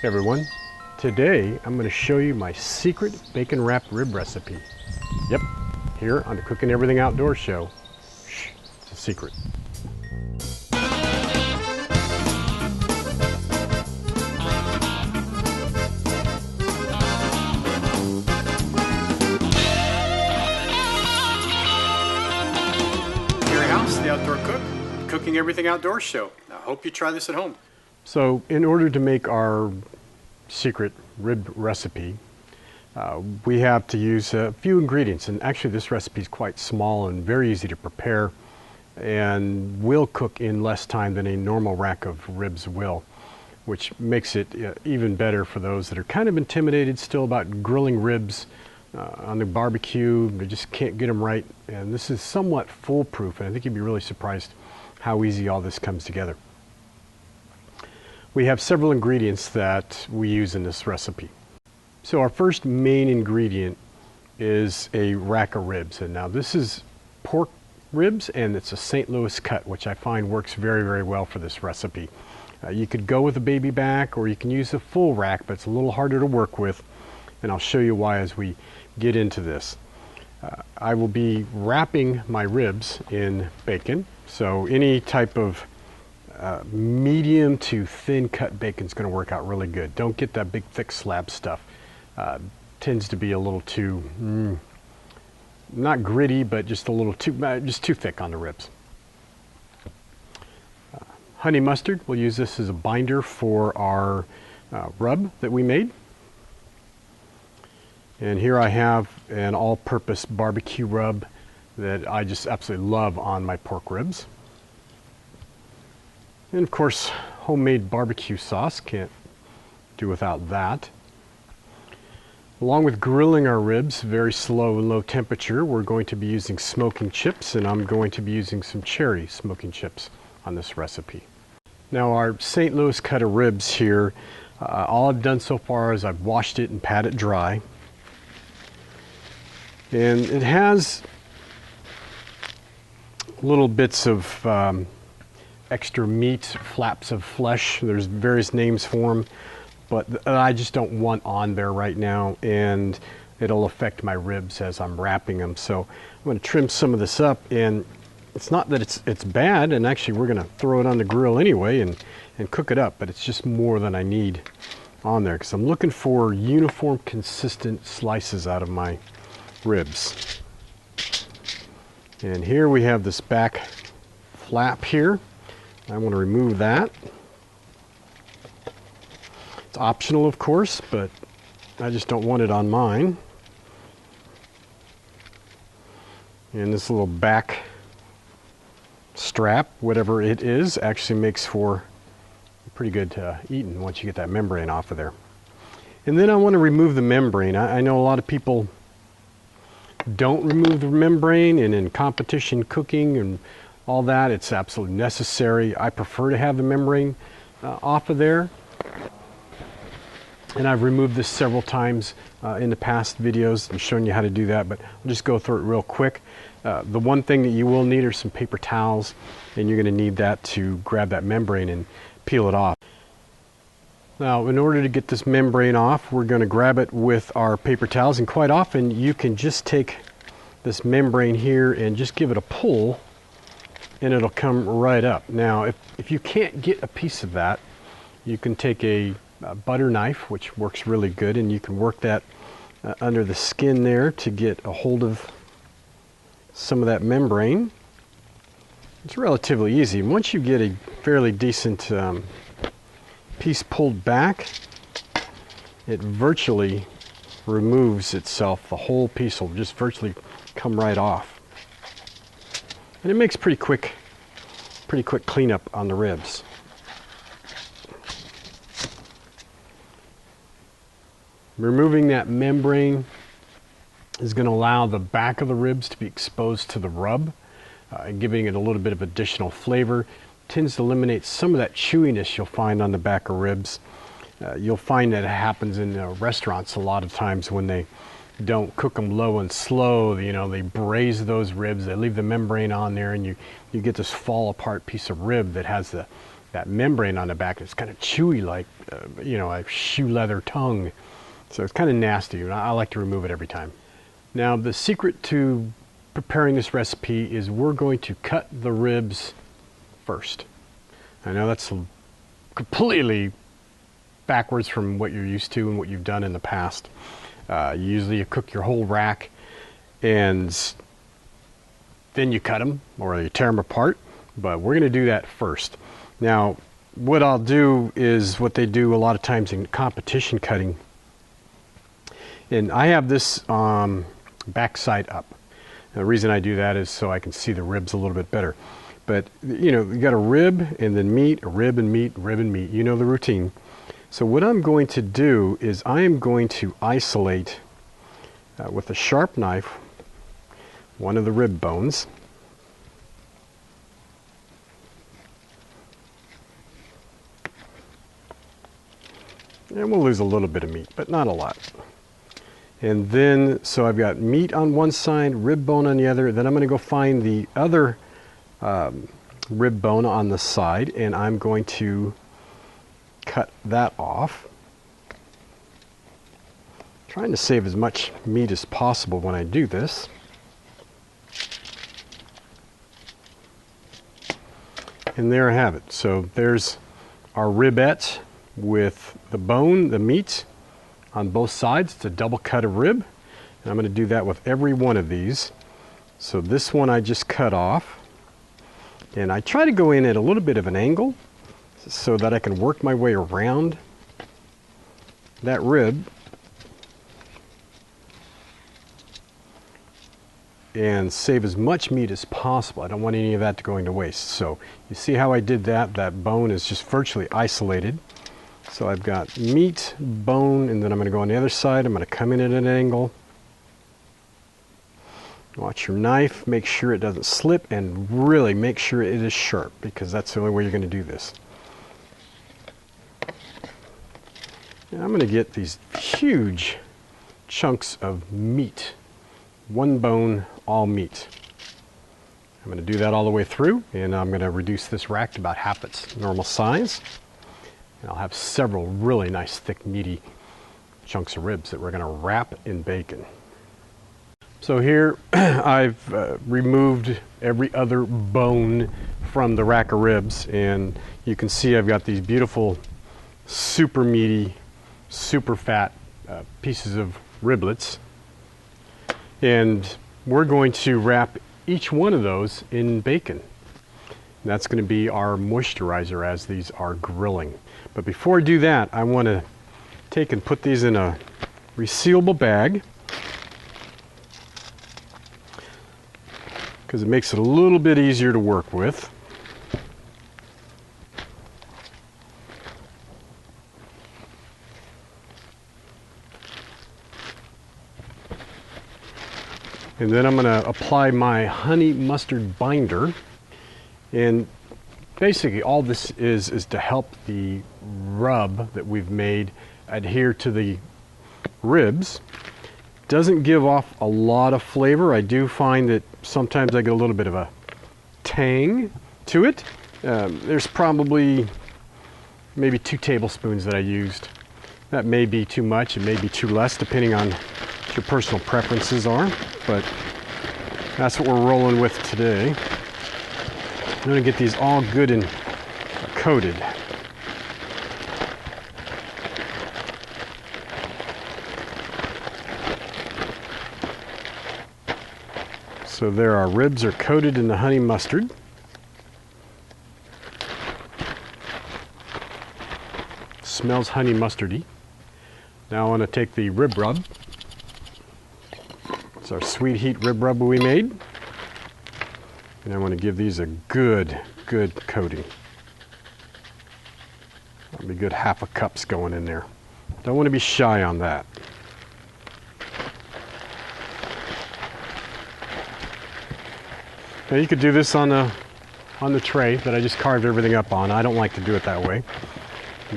Hey everyone, today I'm going to show you my secret bacon wrapped rib recipe. Yep, here on the Cooking Everything Outdoors show. Shh, it's a secret. Gary House, the Outdoor Cook, Cooking Everything Outdoors show. I hope you try this at home. So in order to make our secret rib recipe, we have to use a few ingredients, and actually this recipe is quite small and very easy to prepare and will cook in less time than a normal rack of ribs will, which makes it even better for those that are kind of intimidated still about grilling ribs on the barbecue. They just can't get them right, and this is somewhat foolproof, and I think you'd be really surprised how easy all this comes together. We have several ingredients that we use in this recipe. So our first main ingredient is a rack of ribs, and now this is pork ribs and it's a St. Louis cut, which I find works very, very well for this recipe. You could go with a baby back or you can use a full rack, but it's a little harder to work with, and I'll show you why as we get into this. I will be wrapping my ribs in bacon, so any type of medium to thin cut bacon is going to work out really good. Don't get that big thick slab stuff. Tends to be a little too not gritty, but just a little too thick on the ribs. Honey mustard, we'll use this as a binder for our rub that we made. And here I have an all-purpose barbecue rub that I just absolutely love on my pork ribs. And of course, homemade barbecue sauce, can't do without that. Along with grilling our ribs, very slow and low temperature, we're going to be using smoking chips, and I'm going to be using some cherry smoking chips on this recipe. Now our St. Louis cut of ribs here, all I've done so far is I've washed it and pat it dry. And it has little bits of extra meat, flaps of flesh. There's various names for them, but I just don't want on there right now, and it'll affect my ribs as I'm wrapping them. So I'm going to trim some of this up, and it's not that it's bad, and actually we're going to throw it on the grill anyway and cook it up, but it's just more than I need on there because I'm looking for uniform, consistent slices out of my ribs. And here we have this back flap here. I want to remove that. It's optional, of course, but I just don't want it on mine. And this little back strap, whatever it is, actually makes for pretty good eating once you get that membrane off of there. And then I want to remove the membrane. I know a lot of people don't remove the membrane, and in competition cooking and all that, it's absolutely necessary. I prefer to have the membrane off of there, and I've removed this several times in the past videos and shown you how to do that, but I'll just go through it real quick. The one thing that you will need are some paper towels, and you're going to need that to grab that membrane and peel it off. Now, in order to get this membrane off, we're going to grab it with our paper towels, and quite often you can just take this membrane here and just give it a pull, and it'll come right up. Now, if you can't get a piece of that, you can take a butter knife, which works really good, and you can work that under the skin there to get a hold of some of that membrane. It's relatively easy. Once you get a fairly decent piece pulled back, it virtually removes itself. The whole piece will just virtually come right off. And it makes pretty quick cleanup on the ribs. Removing that membrane is going to allow the back of the ribs to be exposed to the rub, giving it a little bit of additional flavor. Tends to eliminate some of that chewiness you'll find on the back of ribs. You'll find that it happens in restaurants a lot of times when they don't cook them low and slow. You know, they braise those ribs, they leave the membrane on there, and you get this fall apart piece of rib that has the that membrane on the back. It's kind of chewy, like you know, a shoe leather tongue. So it's kind of nasty, and I like to remove it every time. Now the secret to preparing this recipe is we're going to cut the ribs first. I know that's completely backwards from what you're used to and what you've done in the past. Usually you cook your whole rack and then you cut them or you tear them apart, but we're going to do that first. Now what I'll do is what they do a lot of times in competition cutting, and I have this backside up. The reason I do that is so I can see the ribs a little bit better. But you know, you got a rib and then meat, a rib and meat, rib and meat. You know the routine. So what I'm going to do is I am going to isolate with a sharp knife one of the rib bones. And we'll lose a little bit of meat, but not a lot. And then, so I've got meat on one side, rib bone on the other. Then I'm going to go find the other rib bone on the side, and I'm going to cut that off. Trying to save as much meat as possible when I do this. And there I have it. So there's our ribette with the bone, the meat on both sides. It's a double cut of rib, and I'm going to do that with every one of these. So this one I just cut off, and I try to go in at a little bit of an angle so that I can work my way around that rib and save as much meat as possible. I don't want any of that to go to waste. So you see how I did that? That bone is just virtually isolated. So I've got meat, bone, and then I'm going to go on the other side. I'm going to come in at an angle. Watch your knife, make sure it doesn't slip, and really make sure it is sharp, because that's the only way you're going to do this. And I'm going to get these huge chunks of meat. One bone, all meat. I'm going to do that all the way through, and I'm going to reduce this rack to about half its normal size. And I'll have several really nice, thick, meaty chunks of ribs that we're going to wrap in bacon. So here I've removed every other bone from the rack of ribs, and you can see I've got these beautiful, super meaty, super fat pieces of riblets. And we're going to wrap each one of those in bacon. And that's going to be our moisturizer as these are grilling. But before I do that, I want to take and put these in a resealable bag, because it makes it a little bit easier to work with. And then I'm going to apply my honey mustard binder. And basically all this is to help the rub that we've made adhere to the ribs. Doesn't give off a lot of flavor. I do find that sometimes I get a little bit of a tang to it. There's probably maybe 2 tablespoons that I used. That may be too much, it may be too less, depending on what your personal preferences are, but that's what we're rolling with today. I'm going to get these all good and coated. So there, our ribs are coated in the honey mustard. Smells honey mustardy. Now I want to take the rib rub. It's our sweet heat rib rub we made. And I want to give these a good coating. That'll be a good half a cup's going in there. Don't want to be shy on that. Now you could do this on the tray that I just carved everything up on. I don't like to do it that way.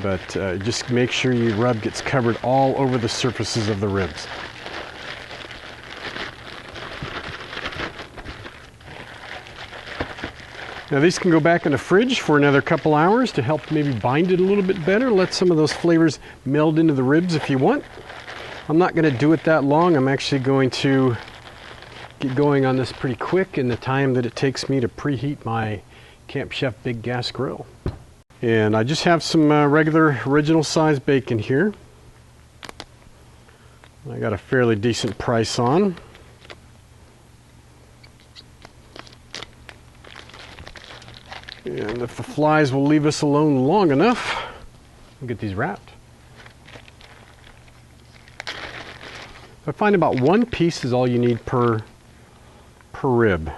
But just make sure your rub gets covered all over the surfaces of the ribs. Now these can go back in the fridge for another couple hours to help maybe bind it a little bit better. Let some of those flavors meld into the ribs if you want. I'm not going to do it that long. I'm actually going to get going on this pretty quick in the time that it takes me to preheat my Camp Chef big gas grill. And I just have some regular original size bacon here. I got a fairly decent price on. And if the flies will leave us alone long enough, we'll get these wrapped. I find about one piece is all you need per rib.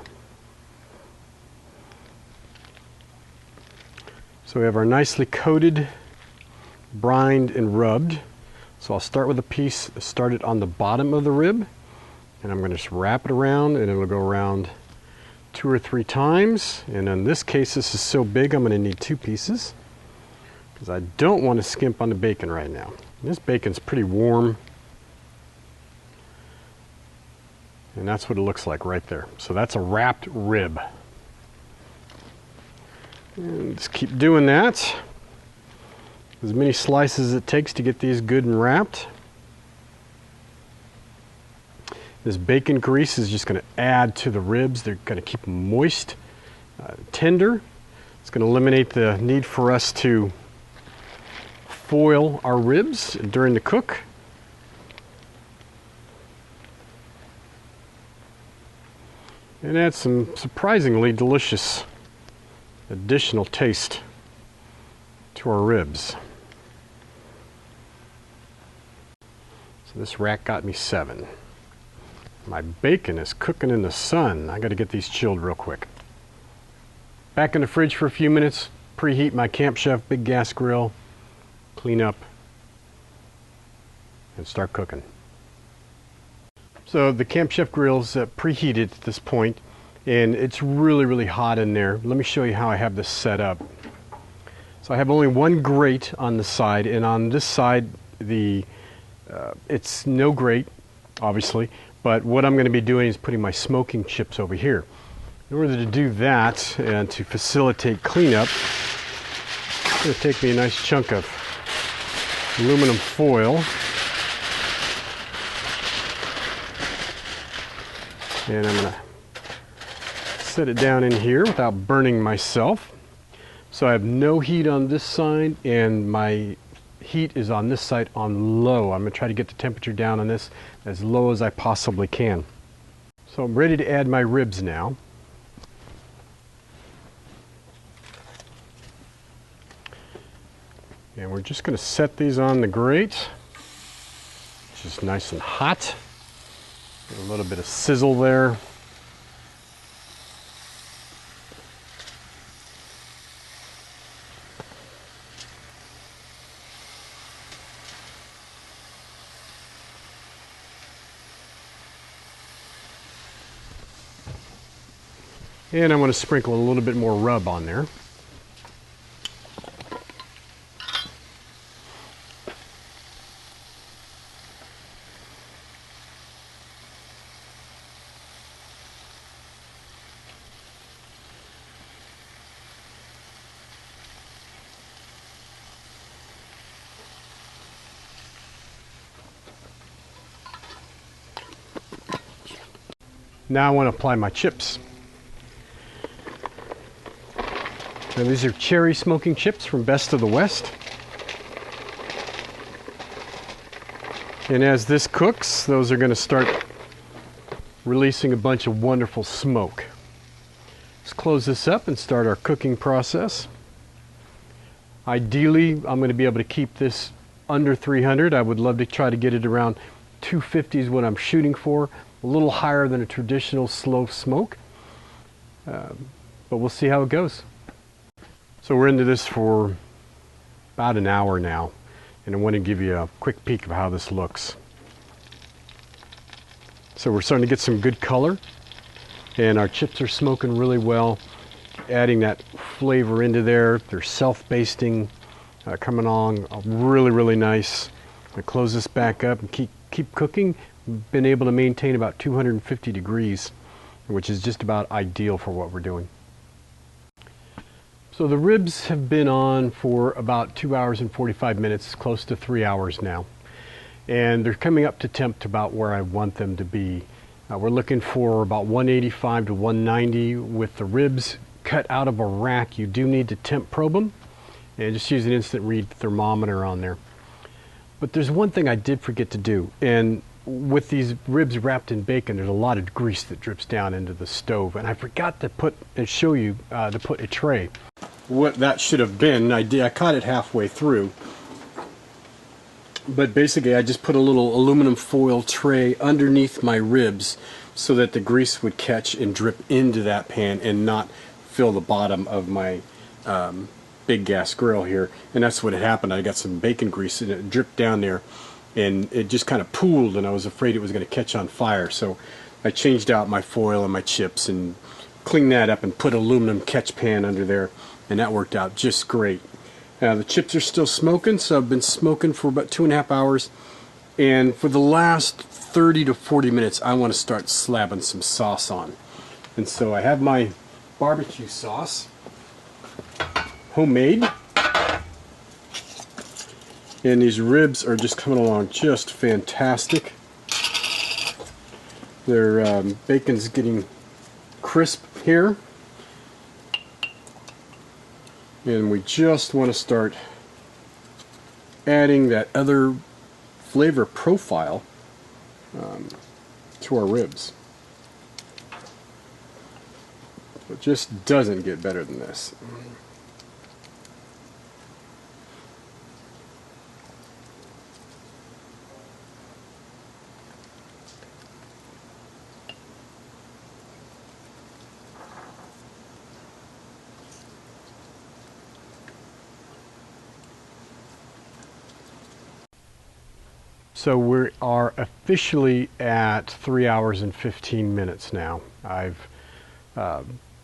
So we have our nicely coated, brined, and rubbed. So I'll start with a piece, start it on the bottom of the rib, and I'm going to just wrap it around, and it'll go around 2 or 3 times. And in this case, this is so big, I'm going to need 2 pieces because I don't want to skimp on the bacon right now. And this bacon's pretty warm, and that's what it looks like right there. So that's a wrapped rib. And just keep doing that. As many slices as it takes to get these good and wrapped. This bacon grease is just going to add to the ribs. They're going to keep them moist, tender. It's going to eliminate the need for us to foil our ribs during the cook. And add some surprisingly delicious additional taste to our ribs. So this rack got me 7. My bacon is cooking in the sun. I got to get these chilled real quick. Back in the fridge for a few minutes, preheat my Camp Chef big gas grill, clean up, and start cooking. So the Camp Chef grill's preheated at this point, and it's really hot in there. Let me show you how I have this set up. So I have only one grate on the side, and on this side it's no grate, obviously, but what I'm going to be doing is putting my smoking chips over here. In order to do that and to facilitate cleanup, it's going to take me a nice chunk of aluminum foil, and I'm going to set it down in here without burning myself. So I have no heat on this side, and my heat is on this side on low. I'm going to try to get the temperature down on this as low as I possibly can. So I'm ready to add my ribs now. And we're just going to set these on the grate, which is nice and hot. Get a little bit of sizzle there. And I'm going to sprinkle a little bit more rub on there. Now I want to apply my chips. Now these are cherry smoking chips from Best of the West. And as this cooks, those are going to start releasing a bunch of wonderful smoke. Let's close this up and start our cooking process. Ideally, I'm going to be able to keep this under 300. I would love to try to get it around 250 is what I'm shooting for. A little higher than a traditional slow smoke. But we'll see how it goes. So we're into this for about an hour now, and I want to give you a quick peek of how this looks. So we're starting to get some good color, and our chips are smoking really well, adding that flavor into there. They're self-basting, coming along really nice. I'm going to close this back up and keep cooking. We've been able to maintain about 250 degrees, which is just about ideal for what we're doing. So the ribs have been on for about 2 hours and 45 minutes, close to 3 hours now. And they're coming up to temp to about where I want them to be. We're looking for about 185 to 190 with the ribs cut out of a rack. You do need to temp probe them, and just use an instant read thermometer on there. But there's one thing I did forget to do, and with these ribs wrapped in bacon, there's a lot of grease that drips down into the stove, and I forgot to put and show you to put a tray. What that should have been, I cut it halfway through, but basically I just put a little aluminum foil tray underneath my ribs so that the grease would catch and drip into that pan and not fill the bottom of my big gas grill here. And that's what had happened. I got some bacon grease and it dripped down there, and it just kind of pooled, and I was afraid it was going to catch on fire. So I changed out my foil and my chips and cleaned that up and put aluminum catch pan under there, and that worked out just great. The chips are still smoking, so I've been smoking for about 2.5 hours, and for the last 30 to 40 minutes I want to start slapping some sauce on. And so I have my barbecue sauce, homemade, and these ribs are just coming along just fantastic. Their bacon's getting crisp here, and we just want to start adding that other flavor profile to our ribs. It just doesn't get better than this. So we are officially at 3 hours and 15 minutes now. I've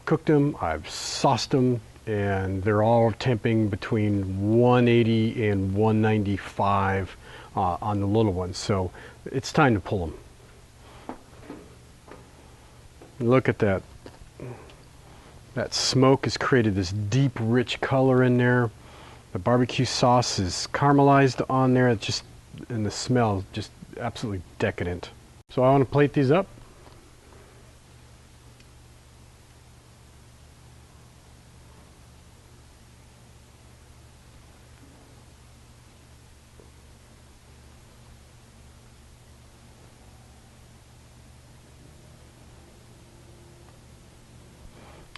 cooked them, I've sauced them, and they're all temping between 180 and 195 on the little ones. So it's time to pull them. Look at that. That smoke has created this deep, rich color in there. The barbecue sauce is caramelized on there. It's just, and the smell just absolutely decadent. So I want to plate these up.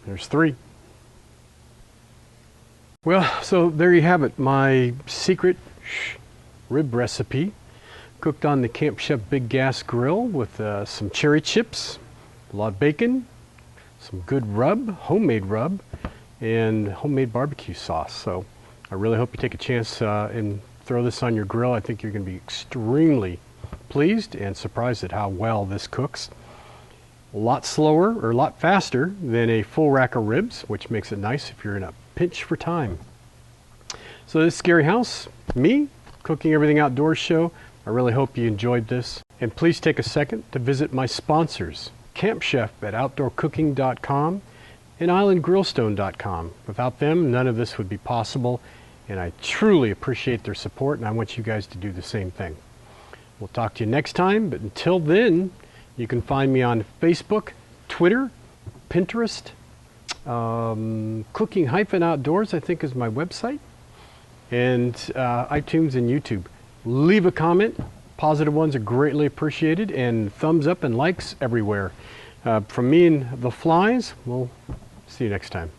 There's 3. Well, so there you have it, my secret rib recipe, cooked on the Camp Chef Big Gas Grill with some cherry chips, a lot of bacon, some good rub, homemade rub, and homemade barbecue sauce. So I really hope you take a chance and throw this on your grill. I think you're going to be extremely pleased and surprised at how well this cooks. A lot slower, or a lot faster than a full rack of ribs, which makes it nice if you're in a pinch for time. So this is Scary House, me, Cooking Everything Outdoors show. I really hope you enjoyed this. And please take a second to visit my sponsors, Camp Chef at OutdoorCooking.com and IslandGrillstone.com. Without them, none of this would be possible, and I truly appreciate their support, and I want you guys to do the same thing. We'll talk to you next time, but until then, you can find me on Facebook, Twitter, Pinterest, Cooking-Outdoors, I think, is my website, and iTunes and YouTube. Leave a comment. Positive ones are greatly appreciated, and thumbs up and likes everywhere. From me and the flies, we'll see you next time.